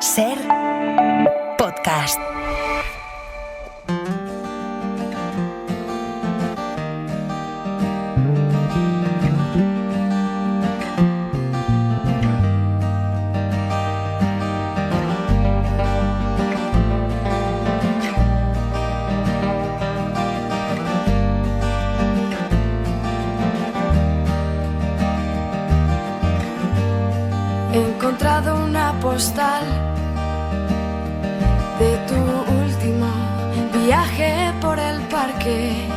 Ser podcast. He encontrado una postal de tu último viaje por el parque.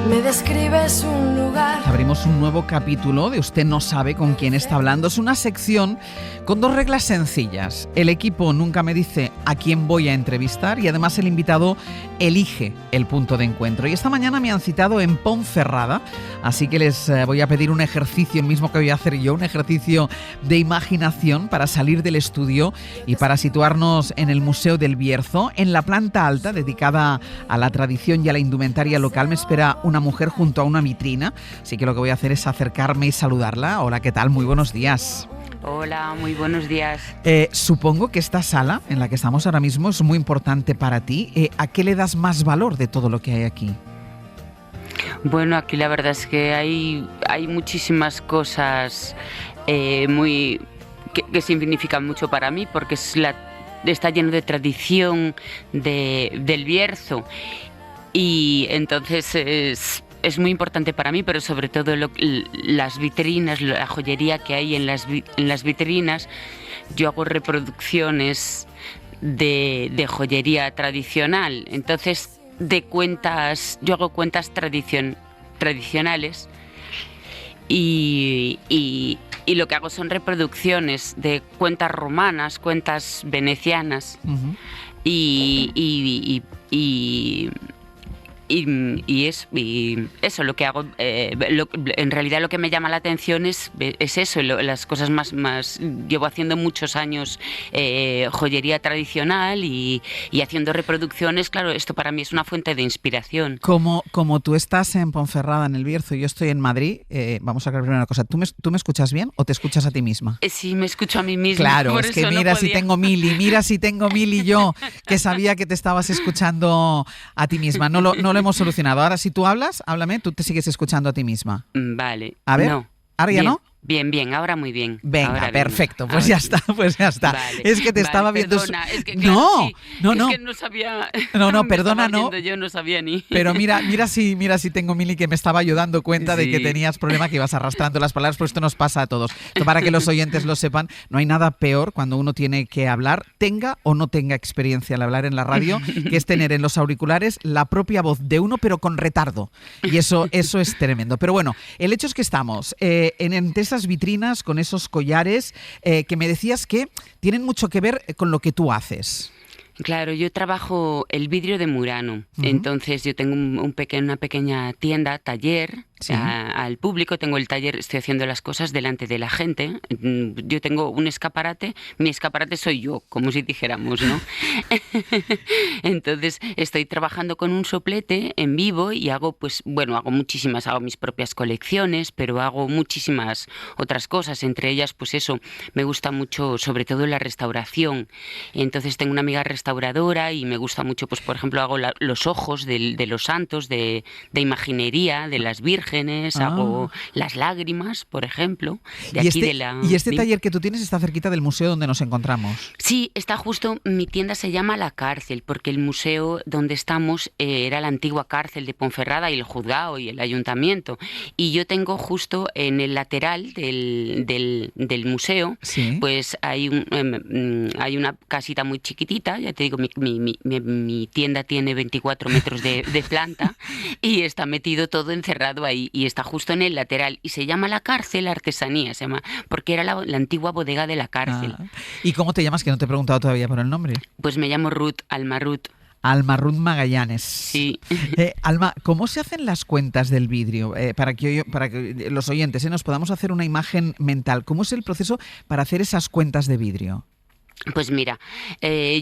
Me describes un lugar. Abrimos un nuevo capítulo de Usted no sabe con quién está hablando. Es una sección con dos reglas sencillas. El equipo nunca me dice a quién voy a entrevistar y además el invitado elige el punto de encuentro. Y esta mañana me han citado en Ponferrada, así que les voy a pedir un ejercicio, el mismo que voy a hacer yo, un ejercicio de imaginación para salir del estudio y para situarnos en el Museo del Bierzo. En la planta alta, dedicada a la tradición y a la indumentaria local, me espera una mujer junto a una vitrina, así que lo que voy a hacer es acercarme y saludarla. Hola, ¿qué tal? Muy buenos días. Hola, muy buenos días. Supongo que esta sala en la que estamos ahora mismo es muy importante para ti. ¿A qué le das más valor de todo lo que hay aquí? Bueno, aquí la verdad es que hay muchísimas cosas que significan mucho para mí, porque está lleno de tradición del Bierzo, y entonces es muy importante para mí, pero sobre todo las vitrinas, la joyería que hay en las vitrinas. Yo hago reproducciones de joyería tradicional, entonces yo hago cuentas tradicionales y lo que hago son reproducciones de cuentas romanas, cuentas venecianas. Uh-huh. Y eso lo que hago, en realidad lo que me llama la atención es eso, las cosas más llevo haciendo muchos años joyería tradicional y haciendo reproducciones. Claro, esto para mí es una fuente de inspiración. Como tú estás en Ponferrada, en el Bierzo, y yo estoy en Madrid, vamos a aclarar una cosa. ¿Tú me escuchas bien o te escuchas a ti misma? Sí, me escucho a mí misma. Claro, es que mira si tengo Mili yo, que sabía que te estabas escuchando a ti misma. No lo hemos solucionado. Ahora, si tú hablas, háblame, tú te sigues escuchando a ti misma. Vale. A ver, no. ¿Ahora ya bien. no? Bien, ahora muy bien. Venga, ahora perfecto, bien. pues ya está. Vale, es que te estaba viendo... Perdona, es que, claro, no. Es que no sabía... No, perdona, no. Yo no sabía ni... Pero mira si tengo Mili, que me estaba yo dando cuenta de que tenías problema, que ibas arrastrando las palabras, pues esto nos pasa a todos. Esto, para que los oyentes lo sepan, no hay nada peor cuando uno tiene que hablar, tenga o no tenga experiencia al hablar en la radio, que es tener en los auriculares la propia voz de uno, pero con retardo. Y eso es tremendo. Pero bueno, el hecho es que estamos entre esas vitrinas, con esos collares que me decías que tienen mucho que ver con lo que tú haces. Claro, yo trabajo el vidrio de Murano. Uh-huh. Entonces yo tengo una pequeña tienda, taller, sí, al público. Tengo el taller, estoy haciendo las cosas delante de la gente. Yo tengo un escaparate, mi escaparate soy yo, como si dijéramos, ¿no? Entonces estoy trabajando con un soplete en vivo y hago mis propias colecciones, pero hago muchísimas otras cosas. Entre ellas, pues eso, me gusta mucho, sobre todo la restauración. Entonces tengo una amiga restauradora y me gusta mucho, pues por ejemplo, hago los ojos de los santos, de imaginería, de las vírgenes, hago las lágrimas, por ejemplo. ¿Y este taller que tú tienes está cerquita del museo donde nos encontramos? Sí, está justo, mi tienda se llama La Cárcel, porque el museo donde estamos era la antigua cárcel de Ponferrada y el juzgado y el ayuntamiento. Y yo tengo justo en el lateral del museo, ¿sí? Pues hay una casita muy chiquitita, ya te digo, mi tienda tiene 24 metros de planta y está metido todo encerrado ahí y está justo en el lateral y se llama La Cárcel Artesanía, se llama, porque era la antigua bodega de la cárcel. ¿Y cómo te llamas? Que no te he preguntado todavía por el nombre. Pues me llamo Alma Ruth. Alma Ruth Magallanes. Sí. Alma, ¿cómo se hacen las cuentas del vidrio? Para que los oyentes nos podamos hacer una imagen mental. ¿Cómo es el proceso para hacer esas cuentas de vidrio? Pues mira,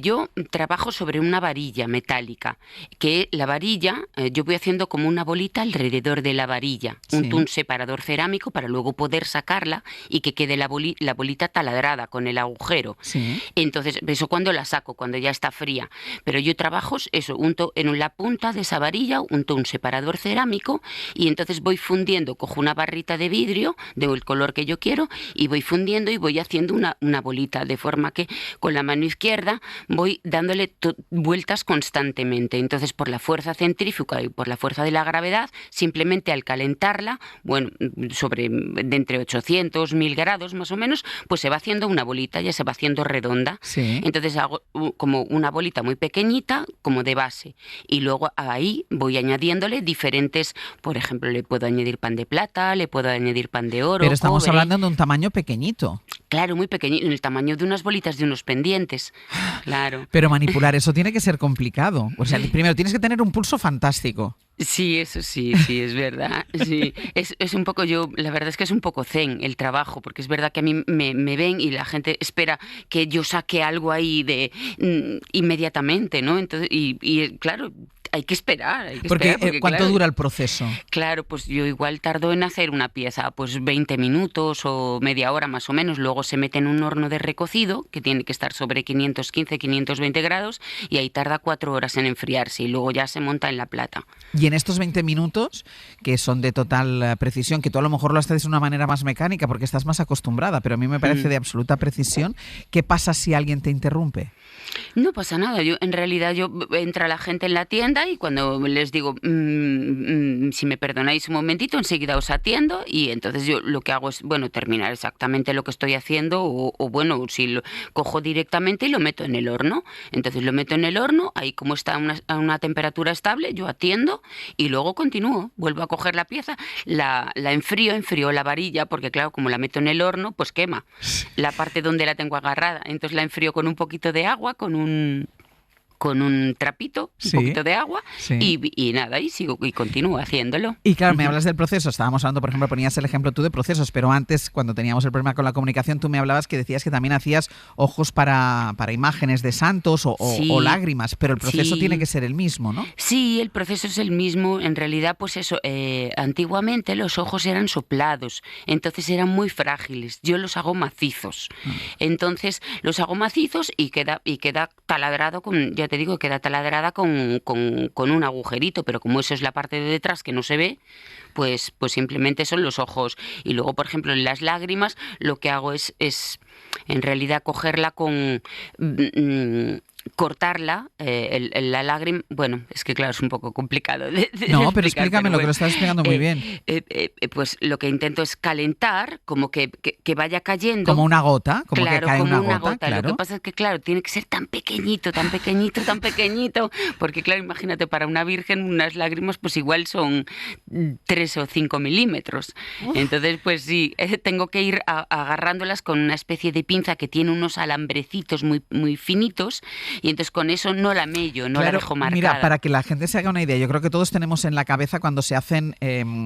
yo trabajo sobre una varilla metálica, que la varilla, yo voy haciendo como una bolita alrededor de la varilla, Sí. un separador cerámico para luego poder sacarla y que quede la bolita taladrada con el agujero. Sí. Entonces, eso cuando la saco, cuando ya está fría. Pero yo trabajo eso, unto en la punta de esa varilla, unto un separador cerámico y entonces voy fundiendo, cojo una barrita de vidrio del color que yo quiero y voy fundiendo y voy haciendo una bolita, de forma que con la mano izquierda voy dándole vueltas constantemente. Entonces, por la fuerza centrífuga y por la fuerza de la gravedad, simplemente al calentarla, bueno, de entre 800, 1000 grados más o menos, pues se va haciendo una bolita, ya se va haciendo redonda. Sí. Entonces hago como una bolita muy pequeñita, como de base. Y luego ahí voy añadiéndole diferentes, por ejemplo, le puedo añadir pan de plata, le puedo añadir pan de oro, Pero estamos cobre. hablando de un tamaño pequeñito. Claro, muy pequeñito, en el tamaño de unas bolitas de unos pendientes. Claro. Pero manipular eso tiene que ser complicado. O sea, primero tienes que tener un pulso fantástico. Sí, eso sí, es verdad. Sí. Es un poco la verdad es que es un poco zen el trabajo, porque es verdad que a mí me ven y la gente espera que yo saque algo ahí inmediatamente, ¿no? Entonces, y claro, hay que esperar. Porque ¿cuánto claro, dura el proceso? Claro, pues yo igual tardo en hacer una pieza, pues 20 minutos o media hora más o menos. Luego se mete en un horno de recocido, que tiene que estar sobre 515, 520 grados, y ahí tarda 4 horas en enfriarse y luego ya se monta en la plata. Y en estos 20 minutos, que son de total precisión, que tú a lo mejor lo haces de una manera más mecánica porque estás más acostumbrada, pero a mí me parece de absoluta precisión, ¿qué pasa si alguien te interrumpe? No pasa nada. En realidad entra la gente en la tienda y cuando les digo, si me perdonáis un momentito, enseguida os atiendo, y entonces yo lo que hago es, bueno, terminar exactamente lo que estoy haciendo o bueno, si lo cojo directamente y lo meto en el horno. Entonces lo meto en el horno, ahí como está a una temperatura estable, yo atiendo y luego continúo. Vuelvo a coger la pieza, la enfrío la varilla, porque claro, como la meto en el horno, pues quema la parte donde la tengo agarrada. Entonces la enfrío con un poquito de agua, con un trapito, un poquito de agua, y nada, y sigo y continúo haciéndolo. Y claro, me hablas del proceso. Estábamos hablando, por ejemplo, ponías el ejemplo tú de procesos, pero antes, cuando teníamos el problema con la comunicación, tú me hablabas que decías que también hacías ojos para imágenes de santos o lágrimas, pero el proceso tiene que ser el mismo, ¿no? Sí, el proceso es el mismo. En realidad, pues eso, antiguamente los ojos eran soplados, entonces eran muy frágiles. Yo los hago macizos. Entonces los hago macizos y queda taladrado ya te digo, queda taladrada con un agujerito, pero como eso es la parte de detrás que no se ve, pues simplemente son los ojos. Y luego, por ejemplo, en las lágrimas lo que hago es en realidad cogerla cortarla, la lágrima, bueno, es que claro, es un poco complicado no, pero explícame, lo que lo estás explicando muy bien. Pues lo que intento es calentar, como que vaya cayendo. Como una gota, como claro, que cae como una gota, claro. Lo que pasa es que, claro, tiene que ser tan pequeñito, tan pequeñito, tan pequeñito, porque claro, imagínate, para una virgen unas lágrimas pues igual son 3 o 5 milímetros. Entonces, pues sí, tengo que ir agarrándolas con una especie de pinza que tiene unos alambrecitos muy, muy finitos, y entonces con eso no la mello, no la dejo marcada. Mira, para que la gente se haga una idea, yo creo que todos tenemos en la cabeza cuando se hacen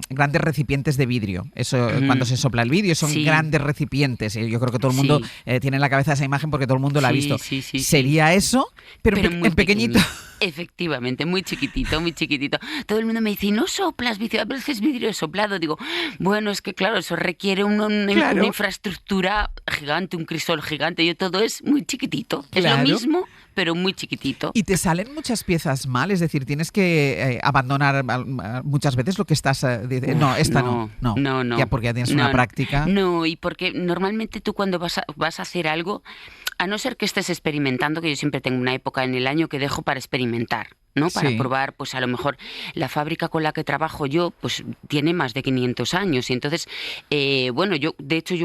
grandes recipientes de vidrio. Eso, cuando se sopla el vidrio, son grandes recipientes. Yo creo que todo el mundo tiene en la cabeza esa imagen porque todo el mundo la ha visto. Sería eso, pero en pequeñito. Efectivamente, muy chiquitito, muy chiquitito. Todo el mundo me dice, ¿no soplas vidrio? A veces vidrio soplado. Digo, bueno, es que claro, eso requiere una infraestructura gigante, un crisol gigante. Y todo es muy chiquitito. Claro. Es lo mismo, pero muy chiquitito. ¿Y te salen muchas piezas mal? Es decir, tienes que abandonar muchas veces lo que estás... no, esta no. Ya porque ya tienes una práctica. No, y porque normalmente tú cuando vas a hacer algo, a no ser que estés experimentando, que yo siempre tengo una época en el año que dejo para experimentar, ¿no? Para probar, pues a lo mejor la fábrica con la que trabajo yo, pues tiene más de 500 años. Y entonces, bueno, yo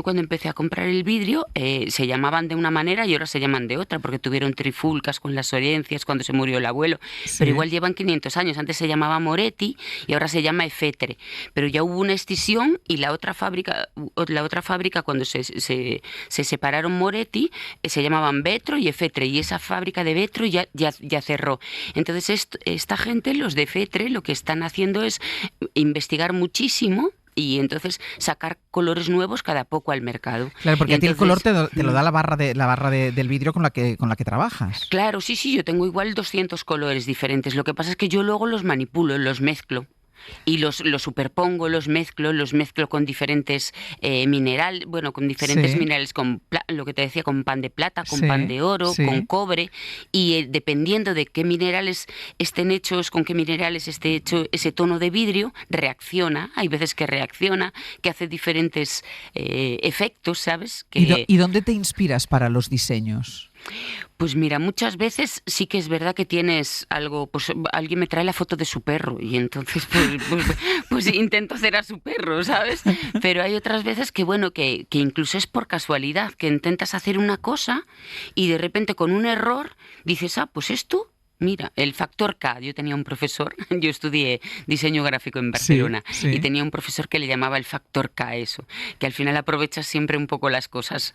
cuando empecé a comprar el vidrio, se llamaban de una manera y ahora se llaman de otra, porque tuvieron trifulcas con las herencias cuando se murió el abuelo. Pero igual llevan 500 años. Antes se llamaba Moretti y ahora se llama Efetre. Pero ya hubo una escisión y la otra fábrica cuando se separaron Moretti, se llamaban Vetro y Efetre. Y esa fábrica de Vetro ya cerró. Entonces, esta gente, los de Fetre, lo que están haciendo es investigar muchísimo y entonces sacar colores nuevos cada poco al mercado. Claro, porque Y a ti el entonces, color te lo da la barra del vidrio con la que trabajas. claro, sí, yo tengo igual 200 colores diferentes. Lo que pasa es que yo luego los manipulo, los mezclo. Y los superpongo, los mezclo con diferentes con diferentes Sí. minerales, con lo que te decía, con pan de plata, con Sí, pan de oro, sí. con cobre, y dependiendo de qué minerales estén hechos, con qué minerales esté hecho ese tono de vidrio, reacciona, hay veces que reacciona, que hace diferentes efectos, ¿sabes? ¿Y dónde te inspiras para los diseños? Pues mira, muchas veces sí que es verdad que tienes algo, pues alguien me trae la foto de su perro y entonces pues intento hacer a su perro, ¿sabes? Pero hay otras veces que bueno, que incluso es por casualidad, que intentas hacer una cosa y de repente con un error dices, pues esto... Mira, el factor K. Yo tenía un profesor, yo estudié diseño gráfico en Barcelona, sí. y tenía un profesor que le llamaba el factor K eso, que al final aprovechas siempre un poco las cosas,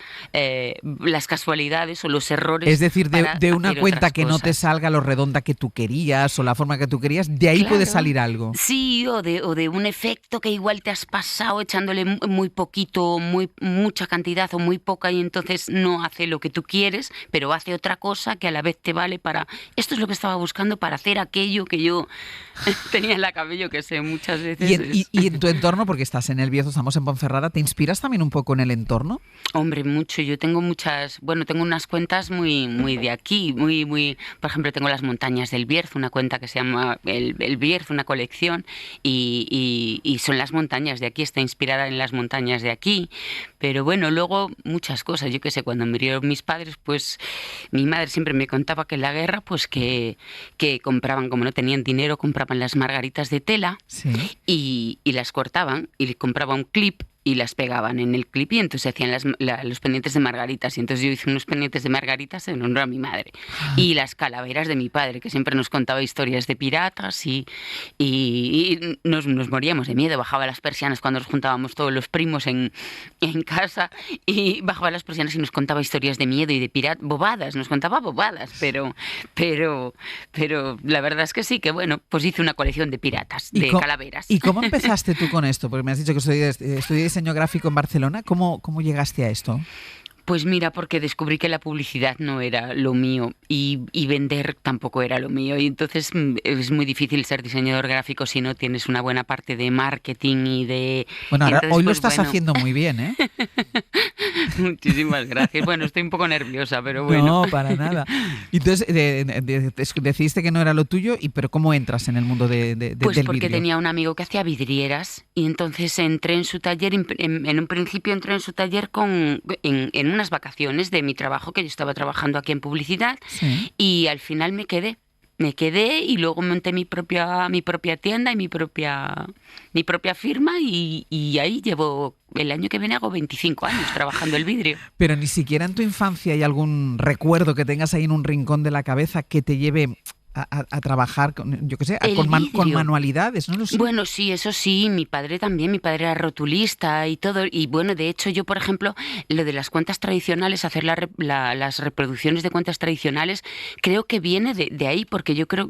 las casualidades o los errores. Es decir, de una hacer cuenta otras que no te cosas. salga lo redonda que tú querías o la forma que tú querías, de ahí puede Claro. salir algo. Sí, o de un efecto que igual te has pasado echándole muy poquito, mucha cantidad o muy poca y entonces no hace lo que tú quieres, pero hace otra cosa que a la vez te vale para... Esto es lo que estaba buscando para hacer aquello que yo tenía en la cabeza, que sé, muchas veces. Y en tu entorno, porque estás en El Bierzo, estamos en Ponferrada, ¿te inspiras también un poco en el entorno? Hombre, mucho. Yo tengo tengo unas cuentas muy de aquí, muy, por ejemplo, tengo las montañas del Bierzo, una cuenta que se llama el Bierzo, una colección, y son las montañas de aquí, está inspirada en las montañas de aquí, pero bueno, luego muchas cosas. Yo qué sé, cuando murieron mis padres, pues mi madre siempre me contaba que en la guerra, pues que compraban, como no tenían dinero, compraban las margaritas de tela Sí. y las cortaban y compraban un clip y las pegaban en el clip y entonces hacían los pendientes de margaritas y entonces yo hice unos pendientes de margaritas en honor a mi madre y las calaveras de mi padre, que siempre nos contaba historias de piratas y nos moríamos de miedo. Bajaba las persianas cuando nos juntábamos todos los primos en casa y bajaba las persianas y nos contaba historias de miedo y de piratas, bobadas, nos contaba bobadas, pero la verdad es que sí, que bueno, pues hice una colección de piratas, de calaveras. ¿Y cómo empezaste tú con esto? Porque me has dicho que estudié diseño gráfico en Barcelona. ¿Cómo llegaste a esto? Pues mira, porque descubrí que la publicidad no era lo mío y vender tampoco era lo mío. Y entonces es muy difícil ser diseñador gráfico si no tienes una buena parte de marketing y de... Bueno, ahora, entonces, hoy lo pues, estás haciendo muy bien, ¿eh? Muchísimas gracias. Bueno, estoy un poco nerviosa, pero bueno. No, para nada. Entonces, decidiste que no era lo tuyo, pero ¿cómo entras en el mundo Pues del porque vidrio? tenía un amigo que hacía vidrieras y entonces entré en su taller, en un principio entré en su taller en unas vacaciones de mi trabajo, que yo estaba trabajando aquí en publicidad, Sí. y al final me quedé y luego monté mi propia tienda y mi propia firma y ahí llevo, el año que viene hago 25 años trabajando el vidrio. Pero ni siquiera en tu infancia hay algún recuerdo que tengas ahí en un rincón de la cabeza que te lleve a trabajar, yo qué sé, con manualidades, no lo sé. Bueno, sí, eso sí, mi padre también, mi padre era rotulista y todo, y bueno, de hecho yo, por ejemplo, lo de las cuentas tradicionales, hacer las reproducciones de cuentas tradicionales, creo que viene de ahí, porque yo creo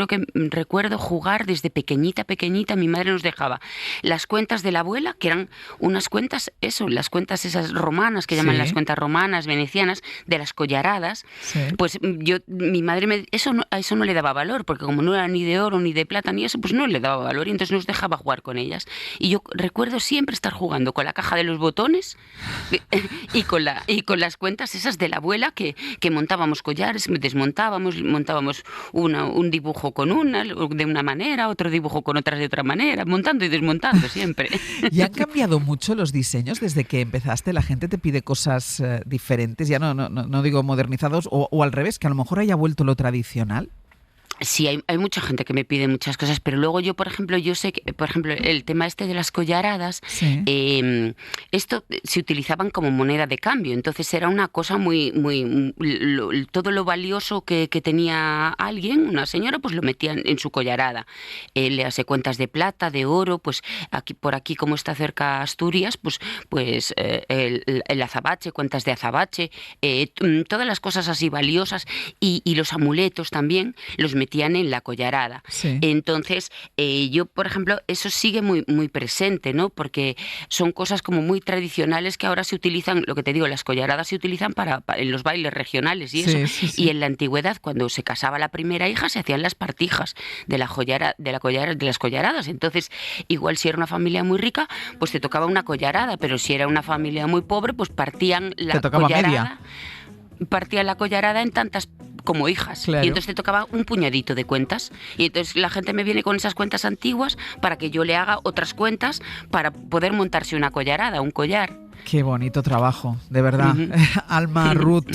que recuerdo jugar desde pequeñita, mi madre nos dejaba las cuentas de la abuela, que eran unas cuentas, las cuentas esas romanas, que llaman Sí. las cuentas romanas, venecianas, de las collaradas, Sí. pues mi madre a eso no le daba valor, porque como no era ni de oro, ni de plata, ni eso, pues no le daba valor y entonces nos dejaba jugar con ellas. Y yo recuerdo siempre estar jugando con la caja de los botones y con las cuentas esas de la abuela que montábamos collares, montábamos un dibujo con una de una manera, otro dibujo con otras de otra manera, montando y desmontando siempre. ¿Y han cambiado mucho los diseños desde que empezaste? ¿La gente te pide cosas diferentes? Ya no digo modernizados o al revés, que a lo mejor haya vuelto lo tradicional. Sí, hay mucha gente que me pide muchas cosas, pero luego yo, por ejemplo, yo sé que, por ejemplo, el tema este de las collaradas, Sí. esto se utilizaban como moneda de cambio, entonces era una cosa todo lo valioso que tenía alguien, una señora, pues lo metían en su collarada. Le hace cuentas de plata, de oro, pues por aquí como está cerca Asturias, pues el azabache, cuentas de azabache, todas las cosas así valiosas y los amuletos también, los metían en la collarada. Sí. Entonces, yo, por ejemplo, eso sigue muy, muy presente, ¿no? Porque son cosas como muy tradicionales que ahora se utilizan, lo que te digo, las collaradas se utilizan en los bailes regionales y eso. Sí, sí, sí. Y en la antigüedad, cuando se casaba la primera hija, se hacían las partijas de las collaradas. Entonces, igual si era una familia muy rica, pues te tocaba una collarada, pero si era una familia muy pobre, pues partían la collarada. Partían la collarada en tantas como hijas. Claro. Y entonces te tocaba un puñadito de cuentas. Y entonces la gente me viene con esas cuentas antiguas para que yo le haga otras cuentas para poder montarse una collarada, un collar. Qué bonito trabajo, de verdad. Alma, Ruth,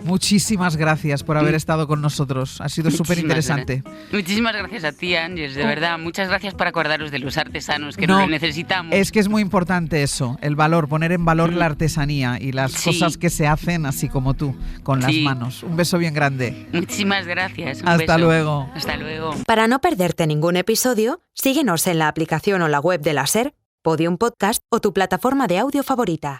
muchísimas gracias por haber estado con nosotros. Ha sido súper interesante. Muchísimas gracias a ti, Ángeles, de verdad. Muchas gracias por acordaros de los artesanos, que no lo necesitamos. Es que es muy importante eso, el valor, poner en valor la artesanía y las cosas que se hacen así como tú, con las manos. Un beso bien grande. Muchísimas gracias. Hasta luego. Hasta luego. Para no perderte ningún episodio, síguenos en la aplicación o la web de la SER, Podium Podcast o tu plataforma de audio favorita.